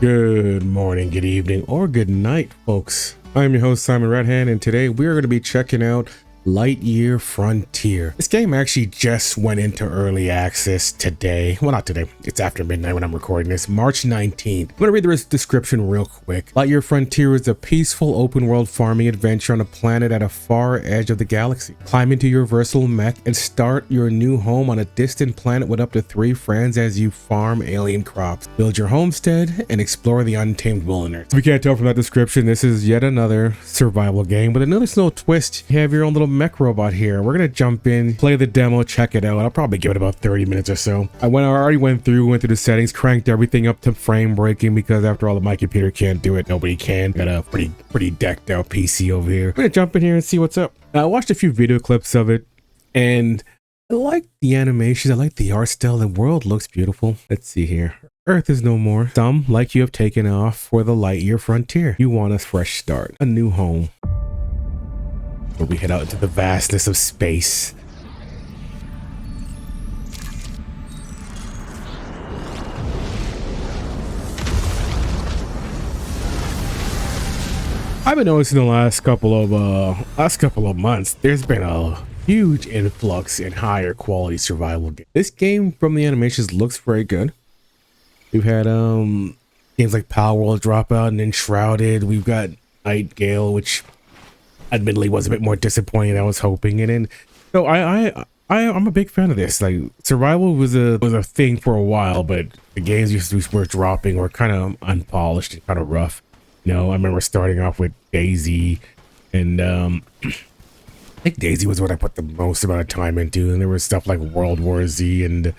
Good morning, good evening, or good night, folks. I'm your host, Simon Redhand, and today we're going to be checking out Lightyear Frontier. This game actually just went into early access today. Well, not today. It's after midnight when I'm recording this, March 19th. I'm going to read the description real quick. Lightyear Frontier is a peaceful open-world farming adventure on a planet at a far edge of the galaxy. Climb into your versatile mech and start your new home on a distant planet with up to 3 friends as you farm alien crops. Build your homestead and explore the untamed wilderness. If you can't tell from that description, this is yet another survival game, but another little twist. You have your own little mech robot here. We're gonna jump in, play the demo, check it out. I'll probably give it about 30 minutes or so. I already went through the settings, cranked everything up to frame breaking because after all, my computer can't do it. Nobody can. Got a pretty decked out PC over here. We're gonna jump in here and see what's up. I watched a few video clips of it and I like the animations. I like the art style. The world looks beautiful. Let's see here. Earth is no more. Some, like you, have taken off for the Lightyear Frontier. You want a fresh start, a new home. Where we head out into the vastness of space. I've been noticing the last couple of months, there's been a huge influx in higher quality survival games. This game, from the animations, looks very good. We've had games like Power World drop out and Enshrouded. We've got Nightingale, which admittedly was a bit more disappointing than I was hoping. And then, so I'm a big fan of this. Like, survival was a thing for a while, but the games were dropping were kind of unpolished and kind of rough. You know, I remember starting off with Daisy, and I think Daisy was what I put the most amount of time into. And there was stuff like World War Z, and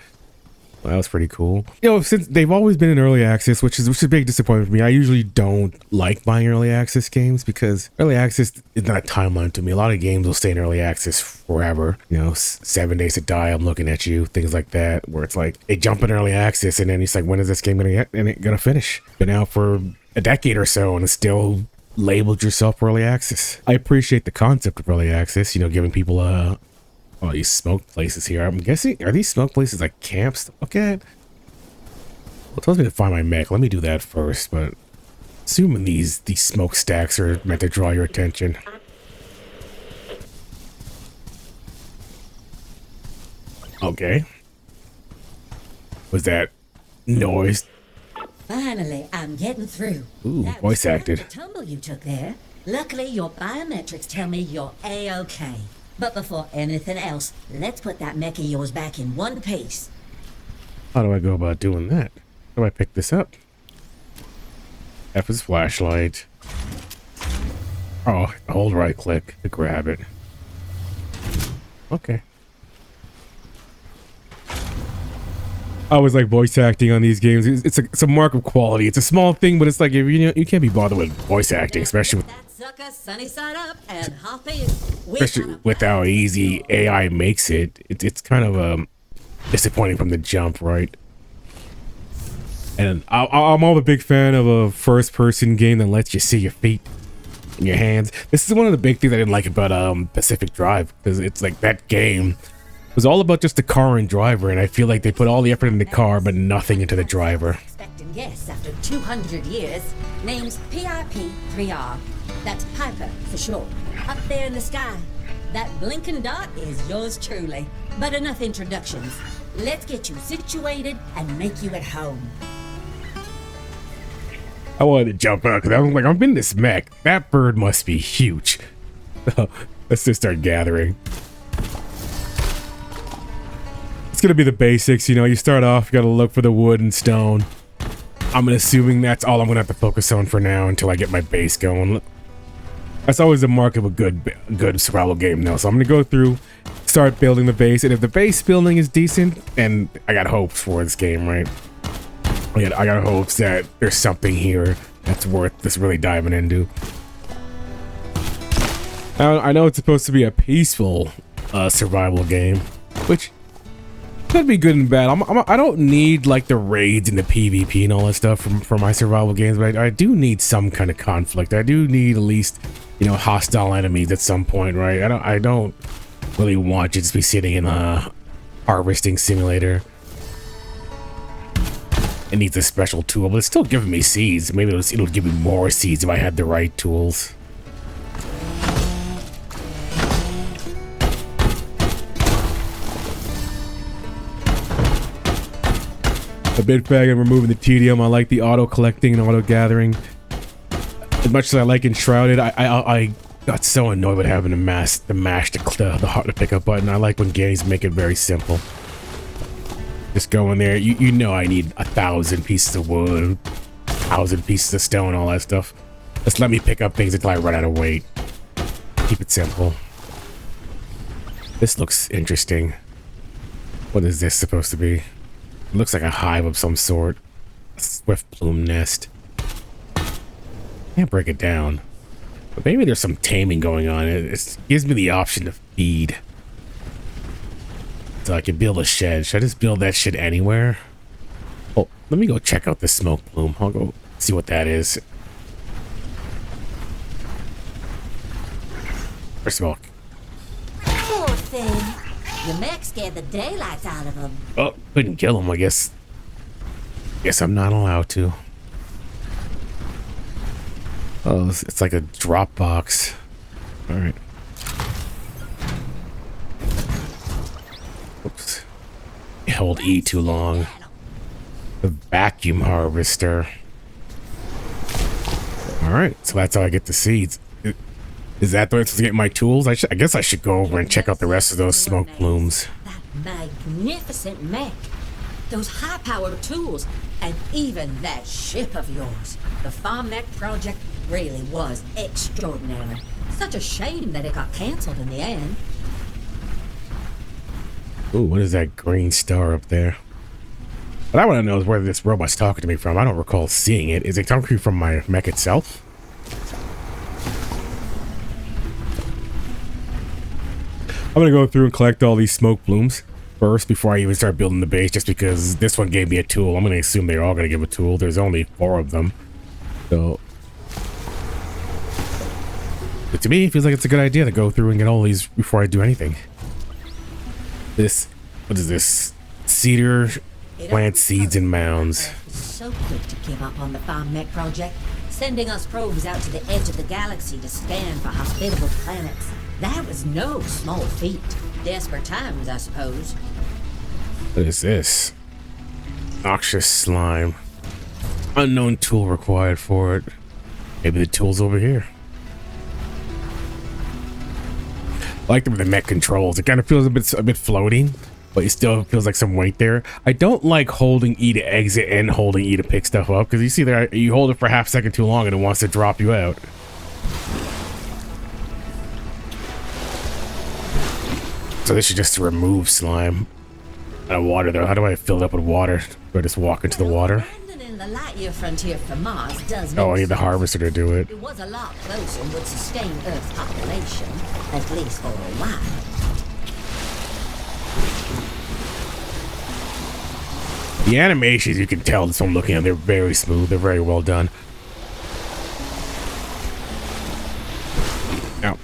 well, that was pretty cool. You know, since they've always been in early access, which is a big disappointment for me. I usually don't like buying early access games because early access is not a timeline to me. A lot of games will stay in early access forever. You know, 7 Days to Die, I'm looking at you, things like that, where it's like they jump in early access and then it's like, when is this game gonna finish? Been out for a decade or so and it's still labeled yourself early access. I appreciate the concept of early access, you know, giving people oh, these smoke places here. I'm guessing, are these smoke places like camps to look at? Well, it tells me to find my mech. Let me do that first, but assuming these smoke stacks are meant to draw your attention. Okay. Was that noise? Finally, I'm getting through. Ooh, that voice acted. The tumble you took there. Luckily, your biometrics tell me you're A-okay. But before anything else, let's put that mech of yours back in one piece. How do I go about doing that? How do I pick this up? F is flashlight. Oh, hold right click to grab it. Okay. I always like voice acting on these games. It's a mark of quality. It's a small thing, but it's like, if you can't be bothered with voice acting, especially with Sunny side up and especially with how easy AI makes it. It's kind of disappointing from the jump, right? And I'm all a big fan of a first-person game that lets you see your feet and your hands. This is one of the big things I didn't like about Pacific Drive, because it's like that game was all about just the car and driver, and I feel like they put all the effort in the car but nothing into the driver. Yes, after 200 years. Name's PIP-3R. That's Piper for short. Up there in the sky. That blinking dot is yours truly. But enough introductions. Let's get you situated and make you at home. I wanted to jump out because I was like, I'm in this mech. That bird must be huge. Let's just start gathering. It's gonna be the basics, you know. You start off, you gotta look for the wood and stone. I'm assuming that's all I'm gonna have to focus on for now until I get my base going. That's always a mark of a good survival game, though. So I'm gonna go through, start building the base, and if the base building is decent, then I got hopes for this game, right? I got hopes that there's something here that's worth just really diving into. Now, I know it's supposed to be a peaceful survival game, which could be good and bad. I don't need like the raids and the PvP and all that stuff from my survival games, but I do need some kind of conflict. I do need at least, you know, hostile enemies at some point, right? I don't really want you to just be sitting in a harvesting simulator It needs a special tool, but it's still giving me seeds. Maybe it'll give me more seeds if I had the right tools. A bit fag of removing the tedium. I like the auto collecting and auto gathering. As much as I like Enshrouded, I got so annoyed with having to mash the hard to pick up button. I like when games make it very simple. Just go in there. You know I need 1,000 pieces of wood, 1,000 pieces of stone, all that stuff. Just let me pick up things until I run out of weight. Keep it simple. This looks interesting. What is this supposed to be? It looks like a hive of some sort. A swift plume nest. Can't break it down. But maybe there's some taming going on. It gives me the option to feed. So I can build a shed. Should I just build that shit anywhere? Oh, let me go check out the smoke plume. I'll go see what that is. First of all. Poor thing. Your mech scared the daylights out of him. Oh, couldn't kill him, I guess. Guess I'm not allowed to. Oh, it's like a drop box. All right. Oops. Held E too long. The vacuum harvester. All right, so that's how I get the seeds. Is that the way to get my tools? I guess I should go over and check out the rest of those smoke plumes. That magnificent mech. Those high-powered tools. And even that ship of yours. The Farm Mech project really was extraordinary. Such a shame that it got cancelled in the end. Ooh, what is that green star up there? What I want to know is where this robot's talking to me from. I don't recall seeing it. Is it talking from my mech itself? I'm going to go through and collect all these smoke plumes first before I even start building the base, just because this one gave me a tool. I'm going to assume they're all going to give a tool. There's only 4 of them. So, but to me, it feels like it's a good idea to go through and get all these before I do anything. This, what is this? Cedar plant seeds and mounds. So quick to give up on the Farm Mech project, sending us probes out to the edge of the galaxy to scan for hospitable planets. That was no small feat. Desperate times, I suppose. What is this? Noxious slime. Unknown tool required for it. Maybe the tool's over here. I like the way the mech controls. It kind of feels a bit floating, but it still feels like some weight there. I don't like holding E to exit and holding E to pick stuff up, because you see there, you hold it for half a second too long and it wants to drop you out. So this is just to remove slime out of water though. How do I fill it up with water? Do I just walk into the water? Abandoning the Lightyear frontier for Mars does Oh, I make need the sense. harvester to do it. It was a lot closer and would sustain Earth's population, at least for a while. The animations, you can tell just from looking at them, they're very smooth. They're very well done. Now,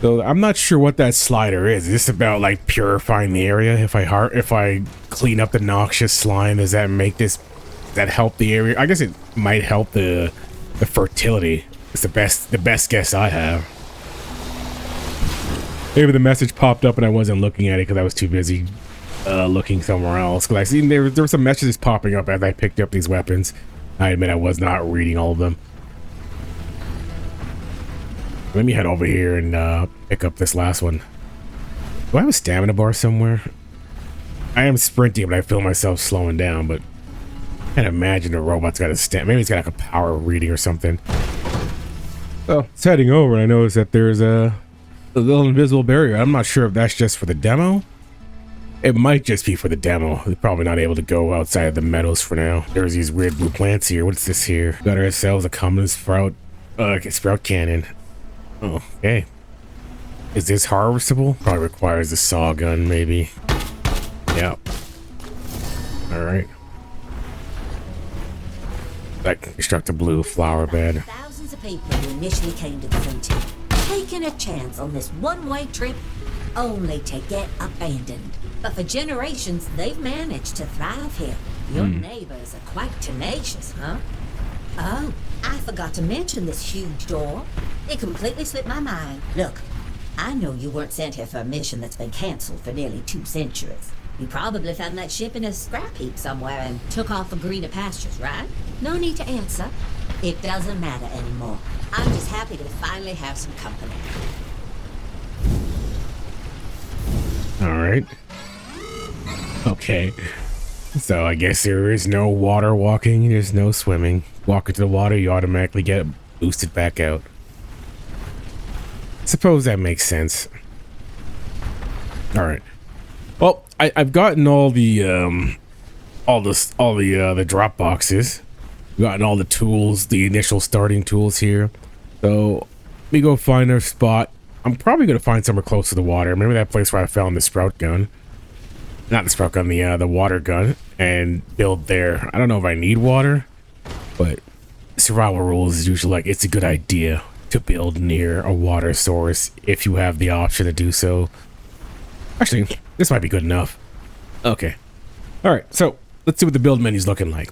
so I'm not sure what that slider is. Is this about like purifying the area? If I clean up the noxious slime, does that make this? Does that help the area? I guess it might help the fertility. It's the best guess I have. Maybe the message popped up and I wasn't looking at it because I was too busy looking somewhere else. Because I seen there were some messages popping up as I picked up these weapons. I admit I was not reading all of them. Let me head over here and pick up this last one. Do I have a stamina bar somewhere? I am sprinting, but I feel myself slowing down. But I can't imagine the robot's got a stamina. Maybe it's got like a power reading or something. So it's heading over, and I notice that there's a little invisible barrier. I'm not sure if that's just for the demo. It might just be for the demo. We're probably not able to go outside of the meadows for now. There's these weird blue plants here. What's this here? Got ourselves a common sprout cannon. Oh, okay. Is this harvestable? Probably requires a saw gun, maybe. Yeah. Alright. I can construct a blue flower bed. Thousands of people who initially came to the frontier, taking a chance on this one-way trip, only to get abandoned. but for generations they've managed to thrive here. Your neighbors are quite tenacious, huh? Oh, I forgot to mention this huge door. It completely slipped my mind. Look, I know you weren't sent here for a mission that's been cancelled for nearly 2 centuries. You probably found that ship in a scrap heap somewhere and took off for greener pastures, right? No need to answer. It doesn't matter anymore. I'm just happy to finally have some company. All right. Okay. So I guess there is no water walking, there's no swimming. Walk into the water, you automatically get boosted back out. Suppose that makes sense. All right. Well, I've gotten all the drop boxes. Gotten all the tools, the initial starting tools here. So let me go find a spot. I'm probably gonna find somewhere close to the water. Remember that place where I found the sprout gun? Not the sprout gun, the water gun, and build there. I don't know if I need water, but survival rules is usually like it's a good idea to build near a water source if you have the option to do so. Actually, this might be good enough. Okay. All right. So let's see what the build menu's looking like.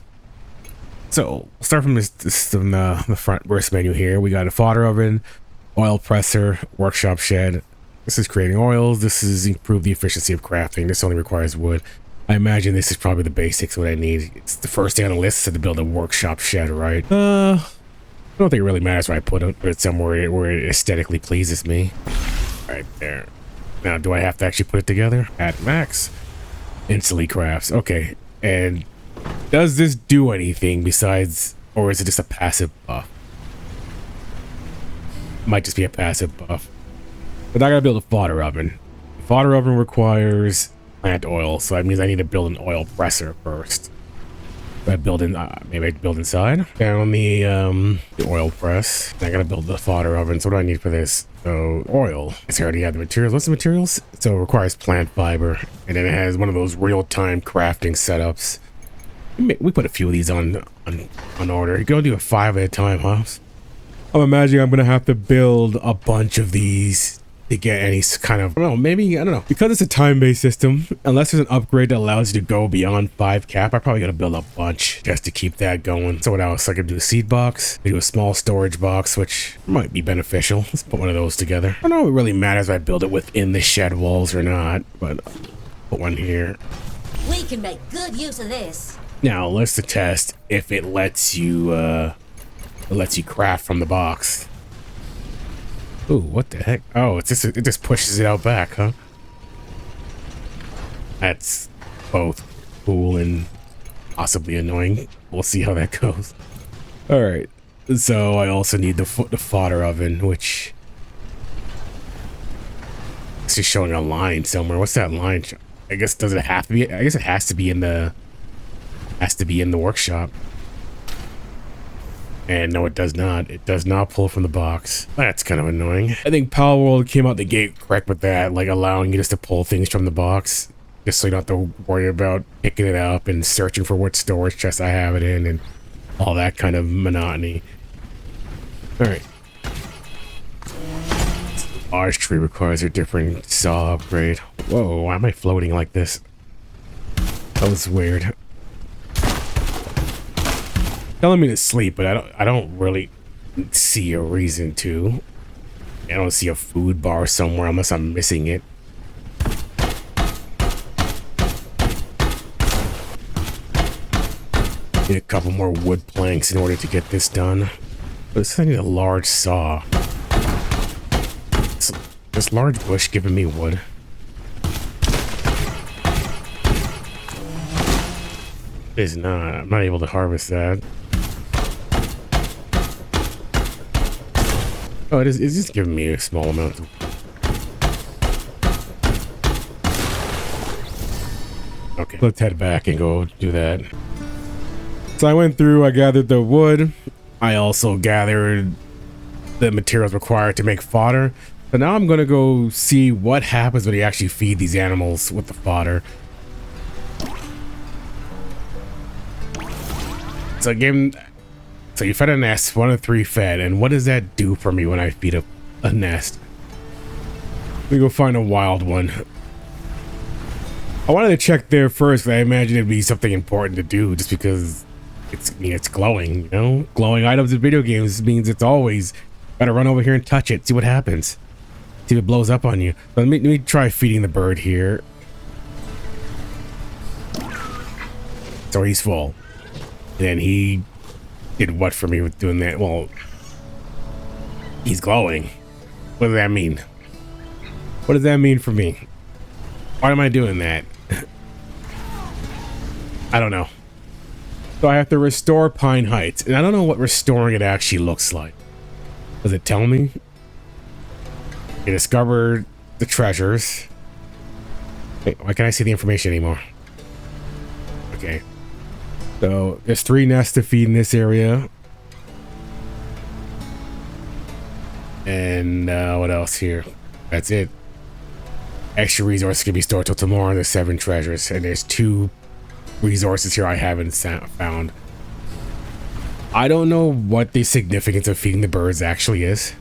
So we'll start from from the front burst menu here. We got a fodder oven, oil presser, workshop shed. This is creating oils. This is improve the efficiency of crafting. This only requires wood. I imagine this is probably the basics what I need. It's the first thing on the list, so to build a workshop shed, right? I don't think it really matters where I put it somewhere where it aesthetically pleases me. Right there. Now, do I have to actually put it together? At max. Instantly crafts. Okay. And does this do anything besides, or is it just a passive buff? Might just be a passive buff. But I gotta build a fodder oven. The fodder oven requires plant oil, so that means I need to build an oil presser first. I build in, maybe I build inside. Down the oil press. I gotta build the fodder oven. So what do I need for this? So oil. I already have the materials. What's the materials? So it requires plant fiber, and then it has one of those real-time crafting setups. We put a few of these on order. You're gonna do it 5 at a time, huh? I'm imagining I'm gonna have to build a bunch of these to get any kind of, I don't know, maybe, I don't know. Because it's a time-based system, unless there's an upgrade that allows you to go beyond 5 cap, I probably gotta build a bunch just to keep that going. So what else? I could do a seed box, do a small storage box, which might be beneficial. Let's put one of those together. I don't know if it really matters if I build it within the shed walls or not, but put one here. We can make good use of this. Now let's test if it lets you craft from the box. Ooh, what the heck? Oh, it just pushes it out back, huh? That's both cool and possibly annoying. We'll see how that goes. All right. So I also need the fodder oven, which it's just showing a line somewhere. What's that line? I guess does it have to be? I guess it has to be in the workshop. And no, it does not. It does not pull from the box. That's kind of annoying. I think Pal World came out the gate correct with that, like allowing you just to pull things from the box, just so you don't have to worry about picking it up and searching for what storage chest I have it in and all that kind of monotony. All right. Large tree requires a different saw upgrade. Whoa, why am I floating like this? That was weird. Telling me to sleep, but I don't really see a reason to. I don't see a food bar somewhere unless I'm missing it. Need a couple more wood planks in order to get this done. But I need a large saw. This large bush giving me wood. It is not. I'm not able to harvest that. Oh, it's just giving me a small amount. Okay, let's head back and go do that. So I went through, I gathered the wood. I also gathered the materials required to make fodder. So now I'm gonna go see what happens when you actually feed these animals with the fodder. So again, so you fed a nest, 1 of 3 fed, and what does that do for me when I feed a nest? Let me go find a wild one. I wanted to check there first, but I imagine it'd be something important to do just because it's glowing, you know? Glowing items in video games means it's always gotta run over here and touch it, see what happens. See if it blows up on you. Let me try feeding the bird here. So he's full. And he did what for me with doing that? Well, he's glowing. What does that mean? What does that mean for me? Why am I doing that? I don't know. So I have to restore Pine Heights, and I don't know what restoring it actually looks like. Does it tell me? You discovered the treasures. Wait, why can't I see the information anymore? Okay. So there's 3 nests to feed in this area. And what else here? That's it. Extra resources can be stored till tomorrow. There's 7 treasures, and there's 2 resources here I haven't found. I don't know what the significance of feeding the birds actually is.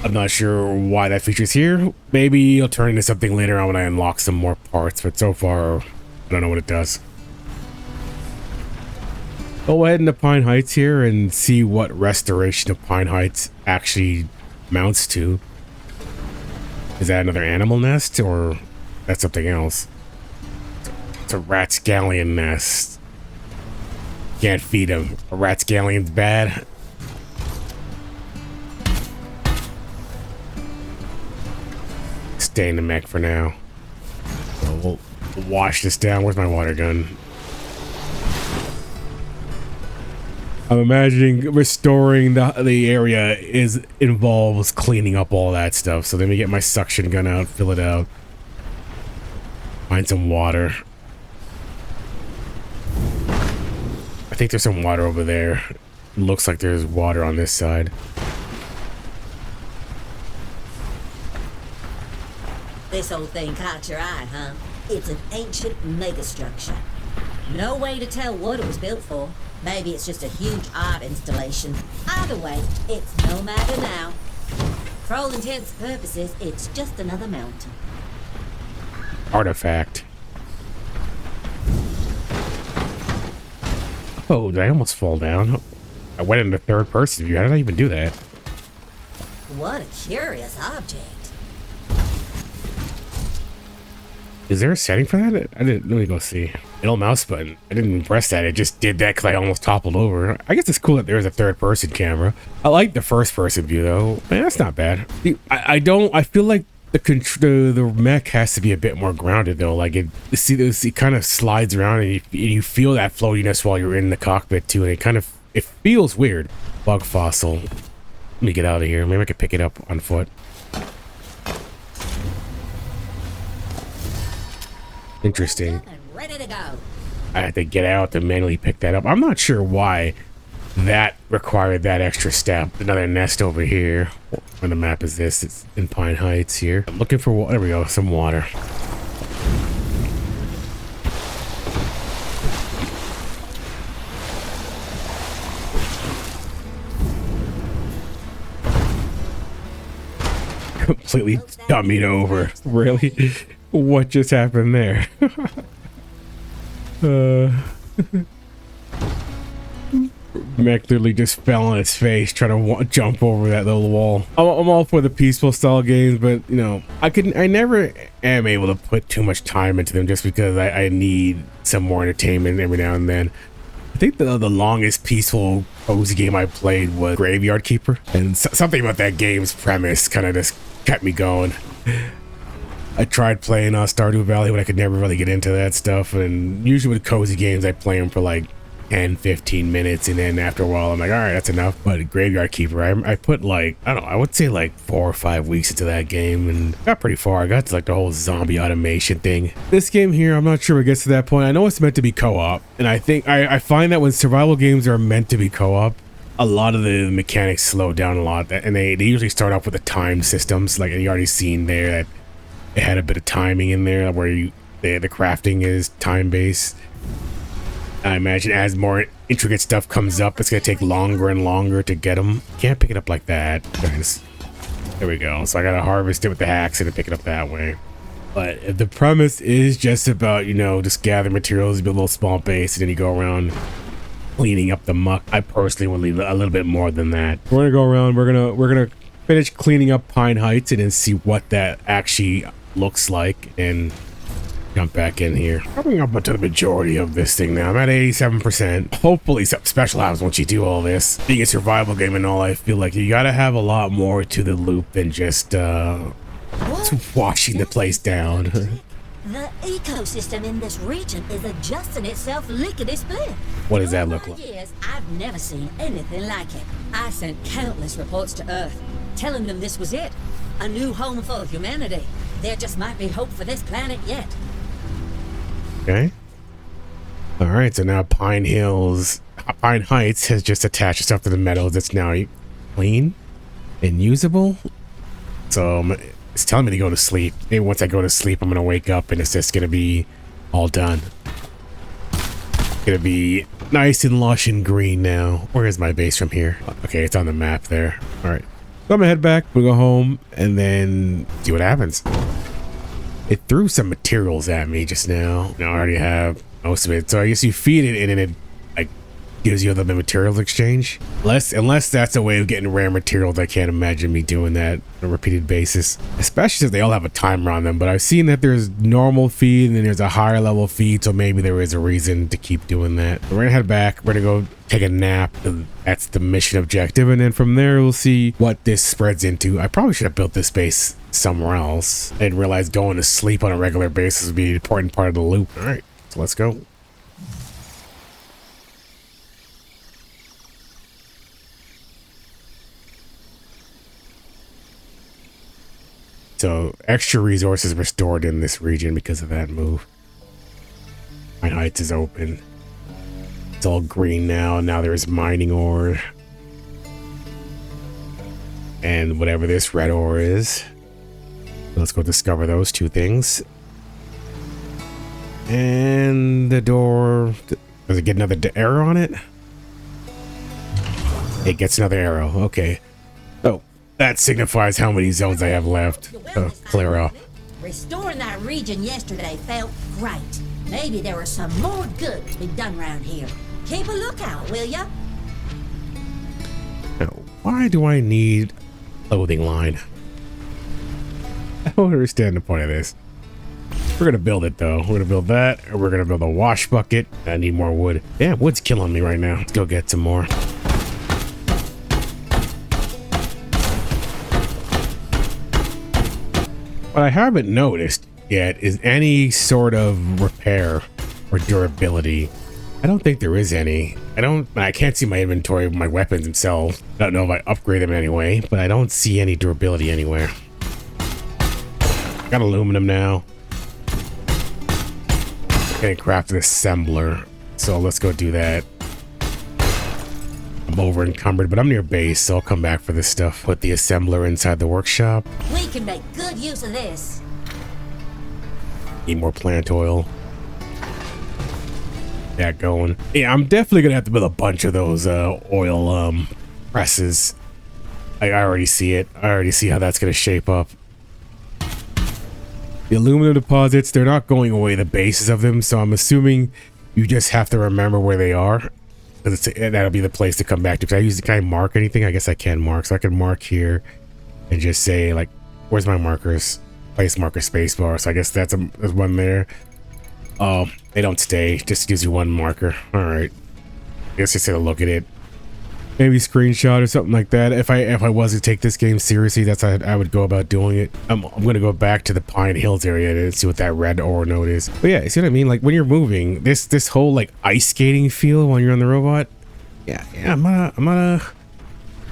I'm not sure why that feature's here. Maybe it'll turn into something later on when I unlock some more parts, but so far, I don't know what it does. Go ahead into Pine Heights here and see what restoration of Pine Heights actually amounts to. Is that another animal nest, or that's something else? It's a ratscallion nest. Can't feed him. A ratscallion's bad. Stay in the mech for now. So we'll wash this down. Where's my water gun? I'm imagining restoring the area involves cleaning up all that stuff. So let me get my suction gun out, fill it out, find some water. I think there's some water over there. It looks like there's water on this side. This old thing caught your eye, huh? It's an ancient megastructure. No way to tell what it was built for. Maybe it's just a huge art installation. Either way, it's no matter now. For all intents and purposes, it's just another mountain. Artifact. Oh, did I almost fall down? I went into third person view. How did I even do that? What a curious object. Is there a setting for that? I didn't. Let me go see. Middle mouse button. I didn't press that. It just did that because I almost toppled over. I guess it's cool that there's a third person camera. I like the first person view though. Man, that's not bad. I don't. I feel like the mech has to be a bit more grounded though. Like it kind of slides around and you feel that floatiness while you're in the cockpit too, and it feels weird. Bug fossil. Let me get out of here. Maybe I could pick it up on foot. Interesting. Ready to go. I had to get out to manually pick that up. I'm not sure why that required that extra step. Another nest over here. On the map is this? It's in Pine Heights here. I'm looking for water. There we go. Some water. Completely dummied over. Really? What just happened there? Mech literally just fell on its face trying to jump over that little wall. I'm all for the peaceful style games, but you know, I never am able to put too much time into them just because I need some more entertainment every now and then. I think the longest peaceful cozy game I played was Graveyard Keeper, and something about that game's premise kind of just kept me going. I tried playing Stardew Valley, but I could never really get into that stuff. And usually with cozy games, I play them for like 10, 15 minutes. And then after a while, I'm like, all right, that's enough. But Graveyard Keeper, I put like, I don't know, I would say like 4 or 5 weeks into that game and got pretty far. I got to like the whole zombie automation thing. This game here, I'm not sure it gets to that point. I know it's meant to be co-op. And I think I find that when survival games are meant to be co-op, a lot of the mechanics slow down a lot. And they usually start off with the time systems. Like you already seen there that it had a bit of timing in there where the crafting is time-based. I imagine as more intricate stuff comes up, it's going to take longer and longer to get them. Can't pick it up like that. There we go. So I gotta harvest it with the axe and pick it up that way. But if the premise is just about, you know, just gather materials, build a little small base, and then you go around cleaning up the muck, I personally would leave a little bit more than that. We're gonna go around, we're gonna finish cleaning up Pine Heights and then see what that actually looks like and jump back in here. Coming up to the majority of this thing now. I'm at 87%. Hopefully something special happens once you do all this. Being a survival game and all, I feel like you gotta have a lot more to the loop than just washing the place down. The ecosystem in this region is adjusting itself lickety-split. What does that look like? For years, I've never seen anything like it. I sent countless reports to Earth, telling them this was it. A new home for humanity. There just might be hope for this planet yet. Okay. All right, so now Pine Heights has just attached itself to the meadows. That's now clean and usable. So it's telling me to go to sleep. Maybe once I go to sleep, I'm gonna wake up and it's just gonna be all done. It's gonna be nice and lush and green now. Where is my base from here? Okay, it's on the map there. All right, so I'm gonna head back. We'll go home and then see what happens. It threw some materials at me just now. I already have most of it. So I guess you feed it and then it like gives you a little bit of materials exchange. Unless that's a way of getting rare materials, I can't imagine me doing that on a repeated basis. Especially since they all have a timer on them. But I've seen that there's normal feed and then there's a higher level feed. So maybe there is a reason to keep doing that. We're gonna head back. We're gonna go take a nap. That's the mission objective. And then from there, we'll see what this spreads into. I probably should have built this base somewhere else. I didn't realize going to sleep on a regular basis would be an important part of the loop. All right, so let's go. So extra resources restored in this region because of that move. Pine Heights is open. It's all green now. Now there's mining ore. And whatever this red ore is. Let's go discover those two things. And the door, does it get another arrow on it? It gets another arrow. Okay. Oh, that signifies how many zones I have left to clear up. Restoring that region yesterday felt great. Maybe there was some more good to be done around here. Keep a lookout, will ya? Now, why do I need clothing line? I don't understand the point of this. We're gonna build it though. We're gonna build that, and we're gonna build a wash bucket. I need more wood. Damn, wood's killing me right now. Let's go get some more. What I haven't noticed yet is any sort of repair or durability. I don't think there is any. I can't see my inventory of my weapons themselves. I don't know if I upgrade them in any way, but I don't see any durability anywhere. I got aluminum now. Getting crafted assembler. So let's go do that. I'm over encumbered, but I'm near base, so I'll come back for this stuff. Put the assembler inside the workshop. We can make good use of this. Need more plant oil. Yeah, going. Yeah, I'm definitely gonna have to build a bunch of those oil presses. I already see it. I already see how that's gonna shape up. The aluminum deposits, they're not going away, the bases of them, so I'm assuming you just have to remember where they are. That'll be the place to come back to. Can I mark anything? I guess I can mark. So I can mark here and just say, like, where's my markers? Place marker spacebar. So I guess there's one there. Oh, they don't stay. Just gives you one marker. All right. I guess just take a look at it. Maybe screenshot or something like that. If I was to take this game seriously, that's how I would go about doing it. I'm gonna go back to the Pine Hills area and see what that red ore node is. But yeah, see what I mean? Like when you're moving, this whole like ice skating feel when you're on the robot. Yeah, I'm gonna.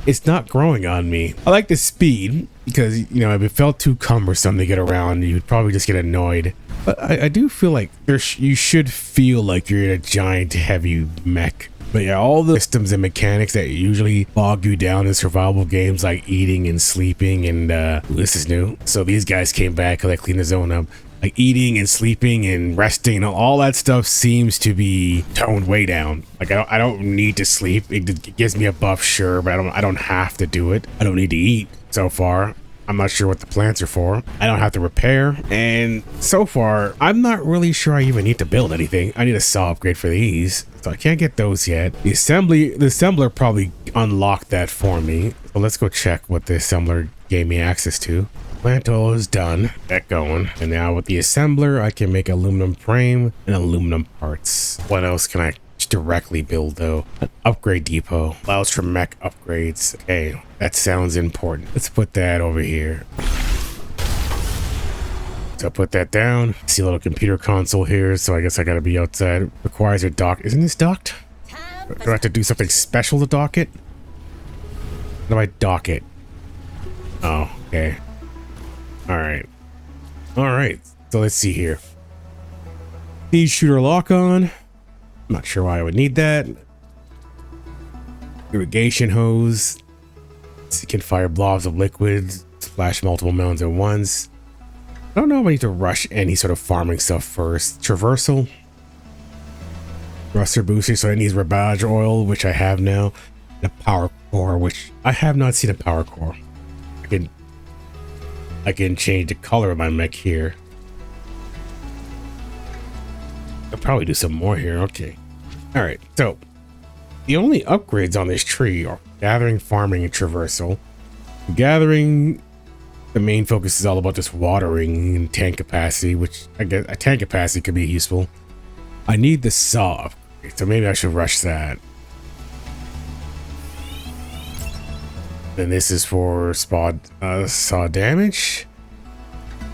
It's not growing on me. I like the speed because, you know, if it felt too cumbersome to get around, you'd probably just get annoyed. But I do feel like you should feel like you're in a giant heavy mech. But yeah, all the systems and mechanics that usually bog you down in survival games like eating and sleeping and this is new. So these guys came back because I cleaned the zone up. Like eating and sleeping and resting, all that stuff seems to be toned way down. Like I don't need to sleep. It gives me a buff, sure, but I don't have to do it. I don't need to eat so far. I'm not sure what the plants are for. I don't have to repair. And so far, I'm not really sure I even need to build anything. I need a saw upgrade for these. So I can't get those yet. The assembler probably unlocked that for me. So let's go check what the assembler gave me access to. Plant oil is done. Get going. And now with the assembler, I can make aluminum frame and aluminum parts. What else can I directly build though? An upgrade depot allows for mech upgrades. Okay, that sounds important. Let's put that over here. So put that down. See a little computer console here, so I guess I gotta be outside. Requires a dock. Isn't this docked? Do I have to do something special to dock it? How do I dock it? Oh, okay. Alright. Alright, so let's see here. Speed shooter lock on. I'm not sure why I would need that. Irrigation hose. So you can fire blobs of liquid, splash multiple mounds at once. I don't know if I need to rush any sort of farming stuff first. Traversal. Thruster booster, so it needs rebage oil, which I have now. And a power core, which I have not seen a power core. I can change the color of my mech here. I'll probably do some more here. Okay. Alright, so the only upgrades on this tree are gathering, farming, and traversal. Gathering, the main focus is all about just watering and tank capacity, which I guess a tank capacity could be useful. I need the saw upgrade, so maybe I should rush that. Then this is for saw damage.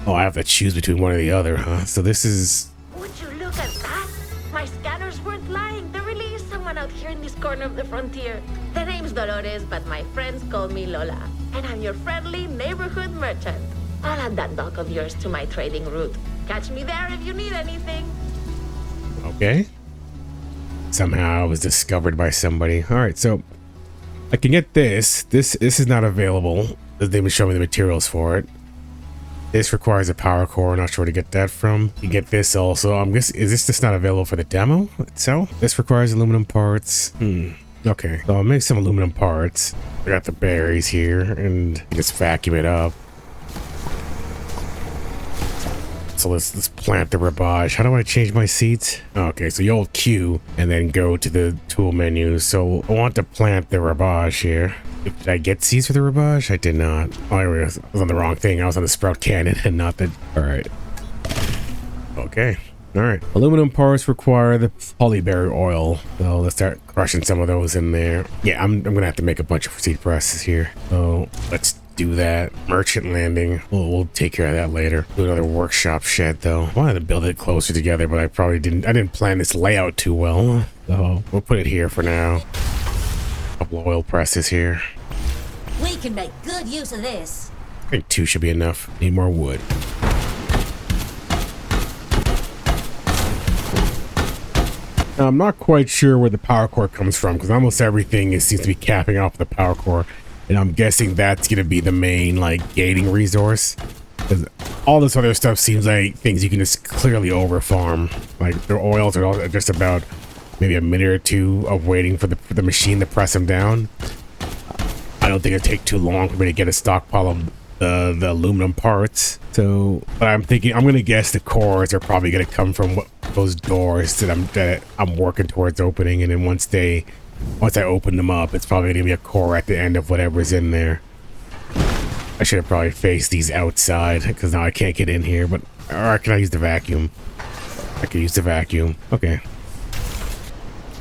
Oh, I have to choose between one or the other, huh? So this is... Would you look at that? My scanners weren't lying. There really is someone out here in this corner of the frontier. The name's Dolores, but my friends call me Lola. And I'm your friendly neighborhood merchant. I'll add that dock of yours to my trading route. Catch me there if you need anything. Okay. Somehow I was discovered by somebody. All right, so I can get this. This is not available. Doesn't even show me the materials for it. This requires a power core. Not sure where to get that from. You get this also. I'm guessing, is this just not available for the demo itself? This requires aluminum parts. Okay, so I'll make some aluminum parts. I got the berries here and just vacuum it up. So let's plant the rebage. How do I change my seeds? Okay, so you hold Q and then go to the tool menu. So I want to plant the rebage here. Did I get seeds for the rebage? I did not. Oh, I was on the wrong thing. I was on the sprout cannon and not the... All right. Okay. All right. Aluminum parts require the polyberry oil. So let's start crushing some of those in there. Yeah, I'm gonna have to make a bunch of seed presses here. So let's do that. Merchant landing. We'll take care of that later. Do another workshop shed though. I wanted to build it closer together, but I probably didn't. I didn't plan this layout too well. So we'll put it here for now. Couple of oil presses here. We can make good use of this. I think 2 should be enough. Need more wood. Now, I'm not quite sure where the power core comes from because almost everything seems to be capping off the power core, and I'm guessing that's gonna be the main like gating resource. Because all this other stuff seems like things you can just clearly over farm. Like their oils are all just about maybe a minute or two of waiting for the machine to press them down. I don't think it'd take too long for me to get a stockpile of the aluminum parts. So, but I'm thinking, I'm gonna guess the cores are probably gonna come from those doors that I'm working towards opening, and then once I open them up, it's probably gonna be a core at the end of whatever's in there. I should have probably faced these outside because now I can't get in here. But or can I use the vacuum? I can use the vacuum. Okay.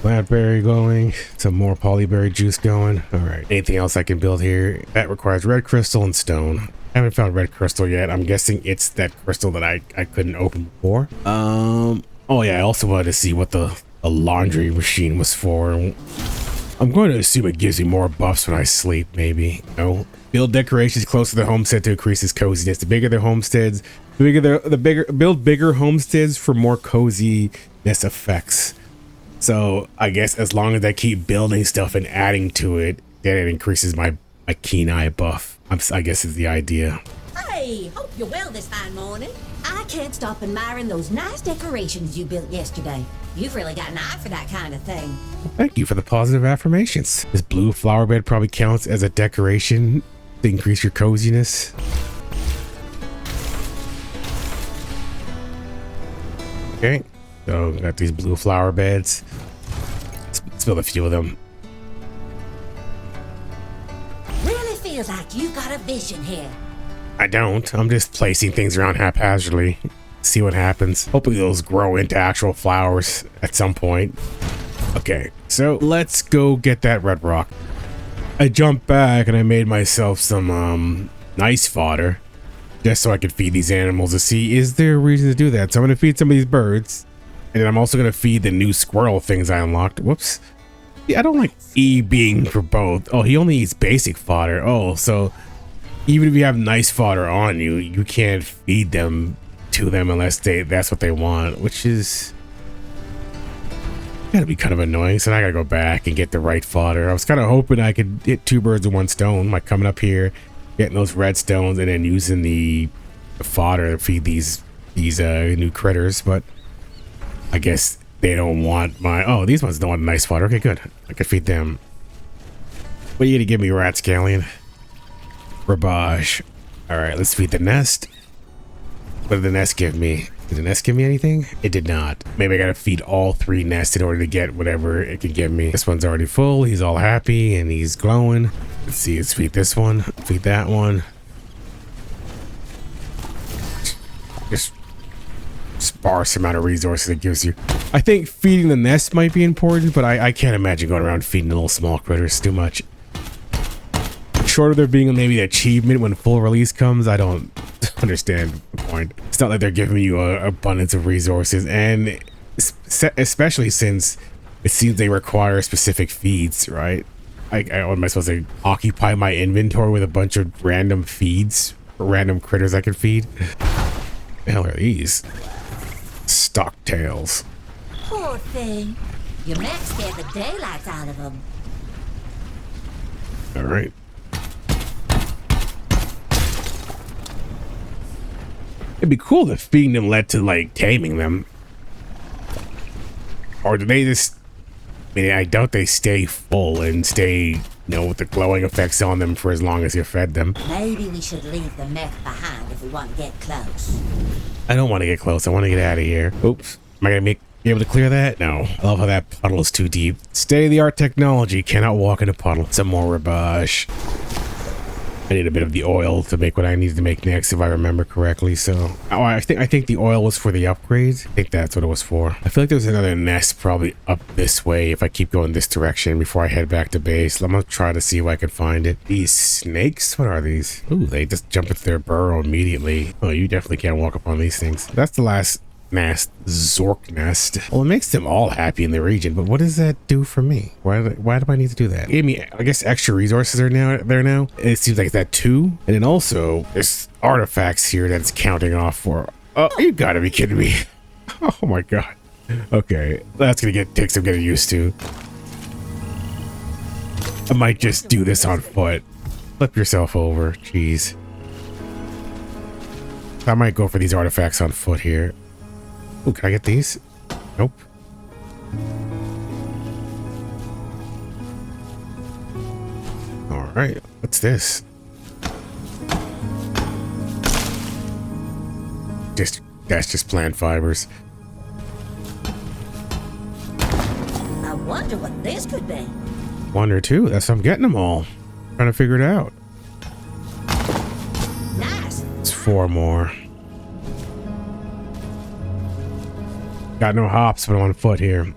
Blackberry going, some more polyberry juice going. All right, anything else I can build here? That requires red crystal and stone. I haven't found red crystal yet. I'm guessing it's that crystal that I couldn't open before. Oh yeah, I also wanted to see what the laundry machine was for. I'm going to assume it gives me more buffs when I sleep, maybe. No. Build decorations close to the homestead to increase its coziness. The bigger their homesteads, build bigger homesteads for more coziness effects. So I guess as long as I keep building stuff and adding to it, then it increases my keen eye buff. I guess is the idea. Hey, hope you're well this fine morning. I can't stop admiring those nice decorations you built yesterday. You've really got an eye for that kind of thing. Thank you for the positive affirmations. This blue flower bed probably counts as a decoration to increase your coziness. Okay, so got these blue flower beds. Let's build a few of them. Really feels like you've got a vision here. I don't. I'm just placing things around haphazardly. See what happens. Hopefully those grow into actual flowers at some point. Okay, so let's go get that red rock. I jumped back and I made myself some nice fodder just so I could feed these animals to see is there a reason to do that. So I'm going to feed some of these birds, and then I'm also going to feed the new squirrel things I unlocked. Whoops. Yeah, I don't like E being for both. Oh, he only eats basic fodder. Oh, so even if you have nice fodder on you, you can't feed them to them unless that's what they want, which is gotta be kind of annoying. So now I gotta go back and get the right fodder. I was kind of hoping I could hit two birds with one stone, like coming up here, getting those red stones, and then using the fodder to feed these new critters. But I guess they don't want my. Oh, these ones don't want nice fodder. Okay, good. I could feed them. What are you gonna give me, Ratscallion? Ravage. All right, let's feed the nest. What did the nest give me? Did the nest give me anything? It did not. Maybe I gotta feed all three nests in order to get whatever it can give me. This one's already full. He's all happy and he's glowing. Let's see. Let's feed this one. Feed that one. Just sparse amount of resources it gives you. I think feeding the nest might be important, but I can't imagine going around feeding the little small critters too much. Short of there being maybe an achievement when full release comes, I don't understand the point. It's not like they're giving you an abundance of resources, and especially since it seems they require specific feeds, right? What am I supposed to occupy my inventory with a bunch of random feeds or random critters I can feed? The hell are these? Stocktails. Poor thing. Your mech scared the daylights out of them. All right. It'd be cool if feeding them led to, like, taming them. Or do they just... I mean, I doubt they stay full and stay, with the glowing effects on them for as long as you fed them. Maybe we should leave the mech behind if we want to get close. I don't want to get close. I want to get out of here. Oops. Am I going to be able to clear that? No. I love how that puddle is too deep. State-of-the-art technology. Cannot walk in a puddle. Some more rubbish. I need a bit of the oil to make what I need to make next, if I remember correctly. So, I think the oil was for the upgrades. I think that's what it was for. I feel like there's another nest probably up this way if I keep going this direction before I head back to base. I'm gonna try to see if I can find it. These snakes? What are these? Ooh, they just jump into their burrow immediately. Oh, you definitely can't walk up on these things. That's the last nest. Zork nest. Well, it makes them all happy in the region, but what does that do for me? Why do I need to do that? Gave me, I guess, extra resources are there now. It seems like that too. And then also there's artifacts here that's counting off for. Oh, you gotta be kidding me. Oh my god. Okay, that's gonna take some getting used to. I might just do this on foot. Flip yourself over. Jeez. I might go for these artifacts on foot here. Oh, can I get these? Nope. All right, what's this? That's just plant fibers. I wonder what this could be. One or two. That's how I'm getting them all. Trying to figure it out. Nice. It's 4 more. Got no hops, but I'm on foot here.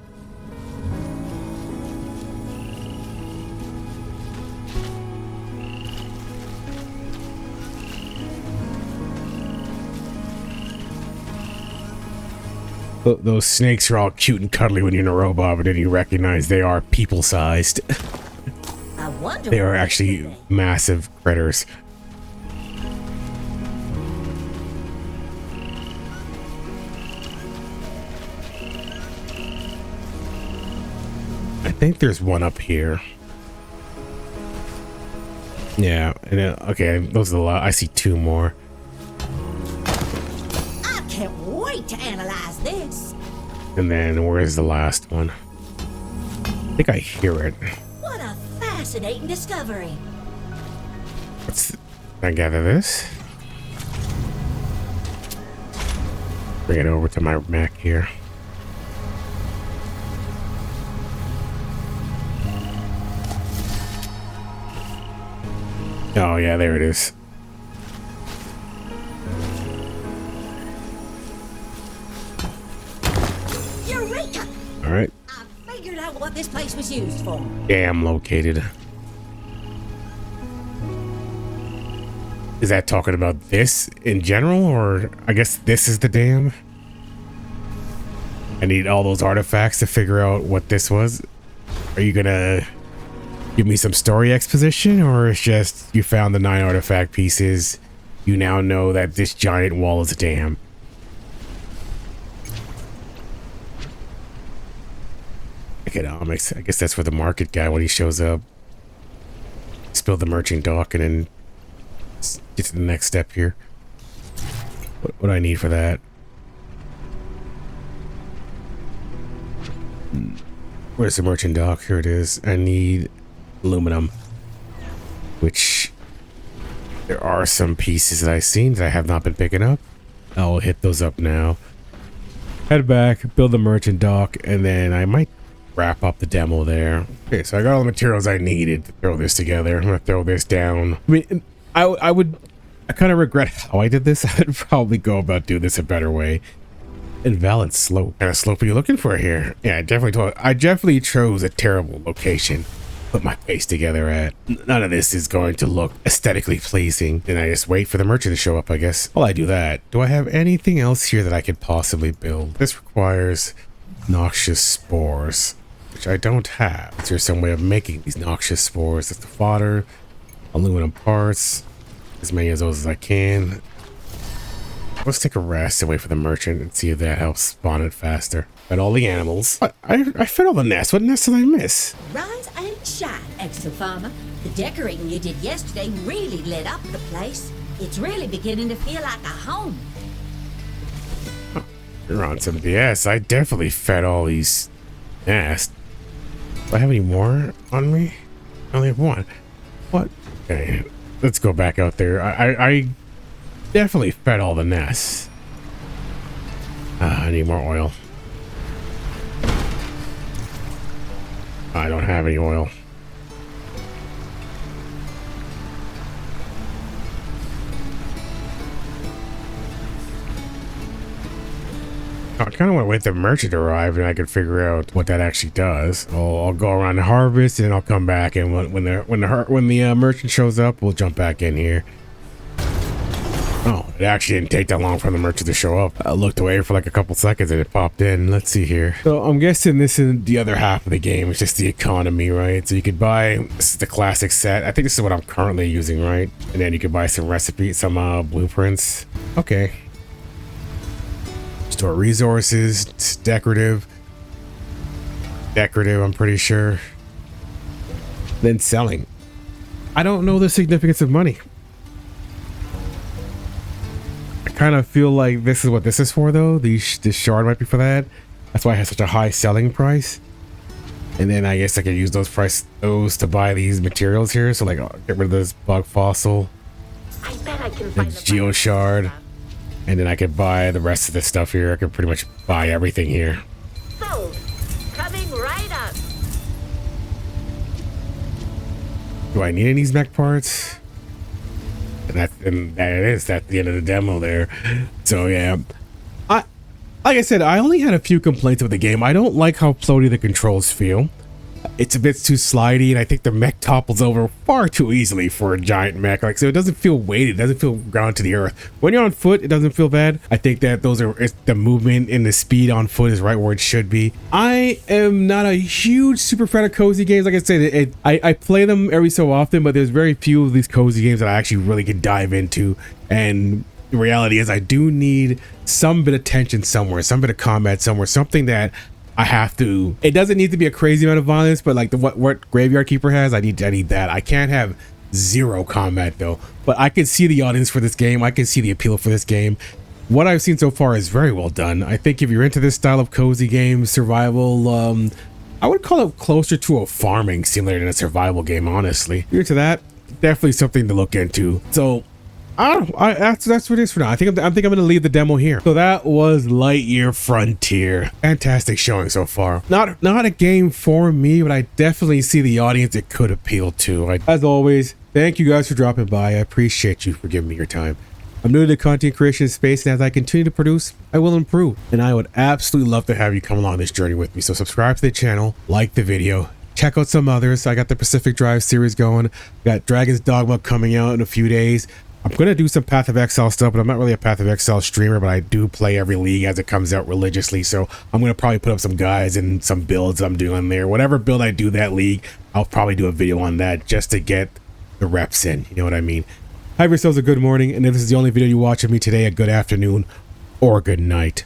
Those snakes are all cute and cuddly when you're in a robot, but then you recognize they are people-sized. I wonder. They are actually massive critters. I think there's one up here. Yeah, and then, okay, those are the I see 2 more. I can't wait to analyze this. And then where's the last one? I think I hear it. What a fascinating discovery. I gather this. Bring it over to my mech here. Oh yeah, there it is. Eureka! All right. I figured out what this place was used for. Dam located. Is that talking about this in general, or I guess this is the dam? I need all those artifacts to figure out what this was. Are you gonna give me some story exposition, or it's just you found the 9 artifact pieces, you now know that this giant wall is a dam? Economics. I guess that's for the market guy when he shows up. Spill the merchant dock and then get to the next step here. What do I need for that? Where's the merchant dock? Here it is. I need aluminum, which there are some pieces that I've seen that I have not been picking up. I'll hit those up now. Head back, build the merchant dock, and then I might wrap up the demo there. Okay, so I got all the materials I needed to throw this together. I'm gonna throw this down. I mean, I kind of regret how I did this. I'd probably go about doing this a better way. Invalid slope. What kind of slope are you looking for here? Yeah, I definitely chose a terrible location. Put my face together at. None of this is going to look aesthetically pleasing. Then I just wait for the merchant to show up, I guess. While I do that, do I have anything else here that I could possibly build? This requires noxious spores, which I don't have. Is there some way of making these noxious spores? That's the fodder, aluminum parts, as many of those as I can. Let's take a rest and wait for the merchant and see if that helps spawn it faster. Fed all the animals. I fed all the nests. What nests did I miss? Rise and shine, Exo Farmer. The decorating you did yesterday really lit up the place. It's really beginning to feel like a home. You're on some BS. I definitely fed all these nests. Do I have any more on me? I only have one. What? Okay, let's go back out there. I definitely fed all the nests. I need more oil. I don't have any oil. I kind of want to wait the merchant to arrive and I can figure out what that actually does. I'll go around and harvest and I'll come back, and when the merchant shows up, we'll jump back in here. Oh, it actually didn't take that long for the merchant to show up. I looked away for like a couple seconds and it popped in. Let's see here. So I'm guessing this is the other half of the game. It's just the economy, right? So you could buy, this is the classic set. I think this is what I'm currently using, right? And then you could buy some recipes, some blueprints. Okay. Store resources, it's decorative, I'm pretty sure. Then selling. I don't know the significance of money. I kind of feel like this is what this is for, though. This shard might be for that. That's why it has such a high selling price. And then I guess I could use those to buy these materials here. So like, I'll get rid of this bug fossil, I bet I can the find geo shard. And then I could buy the rest of this stuff here. I could pretty much buy everything here. So, coming right up. Do I need any of these mech parts? And that it is. That's the end of the demo there. So yeah. Like I said, I only had a few complaints with the game. I don't like how floaty the controls feel. It's a bit too slidey, and I think the mech topples over far too easily for a giant mech. Like, so it doesn't feel weighted, it doesn't feel grounded to the earth. When you're on foot, it doesn't feel bad. I think that the movement and the speed on foot is right where it should be. I am not a huge super fan of cozy games. Like I said, I play them every so often, but there's very few of these cozy games that I actually really could dive into. And the reality is I do need some bit of tension somewhere, some bit of combat somewhere, something that I have to. It doesn't need to be a crazy amount of violence, but like what Graveyard Keeper has, I need that. I can't have zero combat though. But I can see the audience for this game. I can see the appeal for this game. What I've seen so far is very well done. I think if you're into this style of cozy game, survival, I would call it closer to a farming simulator than a survival game, honestly. If you're into that, definitely something to look into. So I don't know. That's what it is for now. I think I'm gonna leave the demo here. So that was Lightyear Frontier. Fantastic showing so far. Not a game for me, but I definitely see the audience it could appeal to. As always, thank you guys for dropping by. I appreciate you for giving me your time. I'm new to the content creation space, and as I continue to produce, I will improve. And I would absolutely love to have you come along this journey with me. So subscribe to the channel, like the video, check out some others. I got the Pacific Drive series going. Got Dragon's Dogma coming out in a few days. I'm going to do some Path of Exile stuff, but I'm not really a Path of Exile streamer, but I do play every league as it comes out religiously. So I'm going to probably put up some guides and some builds I'm doing there. Whatever build I do that league, I'll probably do a video on that just to get the reps in. You know what I mean? Have yourselves a good morning. And if this is the only video you watch of me today, a good afternoon or a good night.